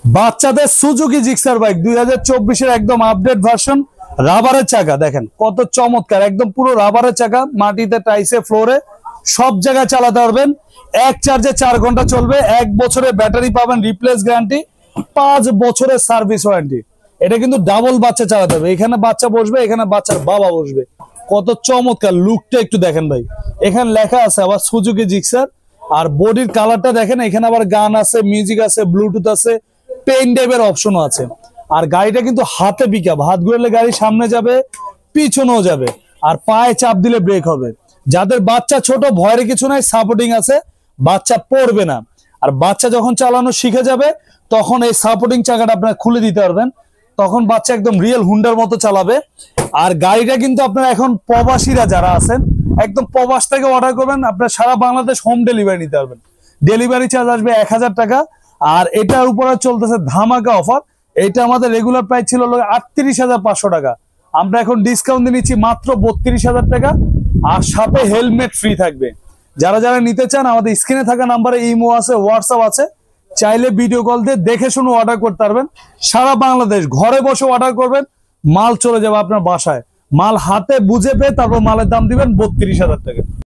বাচ্চাদের Suzuki Gixxer bike 2024-এর একদম update version. রাবারের চাকা দেখেন কত চমৎকার, একদম পুরো রাবারের চাকা, মাটিতে টাইসে ফ্লোরে সব জায়গায় চালাতে পারবেন। এক চার্জে 4 ঘন্টা চলবে, 1 বছরের ব্যাটারি পাবেন, রিপ্লেস গ্যারান্টি, 5 বছরের সার্ভিস ওয়ারেন্টি। এটা কিন্তু ডাবল বাচ্চা চালাতে হবে, এখানে বাচ্চা বসবে, এখানে বাচ্চার বাবা বসবে। কত চমৎকার লুকটা একটু দেখেন ভাই। এখানে লেখা আছে আবার সুজুকি জিক্সার। আর বডির কালারটা দেখেন, এখানে আবার গান আছে, মিউজিক আছে, ব্লুটুথ আছে, পেন ড্রাইভের অপশনও আছে। আর গাড়িটা কিন্তু হাতে পিকআপ, হাত ঘুরলে গাড়ি সামনে যাবে, পিছনেও যাবে, আর পায়ে চাপ দিলে ব্রেক হবে। যাদের বাচ্চা ছোট ভয়ের কিছু নাই, সাপোর্টিং আছে, বাচ্চা পড়বে না। আর বাচ্চা যখন চালানো শিখে যাবে তখন এই সাপোর্টিং চাকাটা আপনারা খুলে দিতে পারবেন, তখন বাচ্চা একদম রিয়েল হুন্ডার মতো চালাবে। আর গাড়িটা কিন্তু আপনারা এখন প্রবাসীরা যারা আছেন একদম প্রবাস থেকে অর্ডার করবেন, আপনারা সারা বাংলাদেশ হোম ডেলিভারি নিতে পারবেন। ডেলিভারি চার্জ আসবে 1000 টাকা। আর এটার উপরে চলতেছে ধামাকা অফার। এটা আমাদের রেগুলার প্রাইস ছিল 38,500 টাকা, আমরা এখন ডিসকাউন্ট দিয়ে নিচ্ছি মাত্র 32,000 টাকা। আর সাথে হেলমেট ফ্রি থাকবে। যারা যারা নিতে চান আমাদের স্ক্রিনে থাকা নাম্বারে ইমো আছে, হোয়াটসঅ্যাপ আছে, চাইলে ভিডিও কল দিয়ে দেখে শুনে অর্ডার করতে পারবেন। সারা বাংলাদেশ ঘরে বসে অর্ডার করবেন, মাল চলে যাবে আপনার বাসায়। মাল হাতে বুঝে পেয়ে তারপর মালের দাম দিবেন 32,000 টাকা।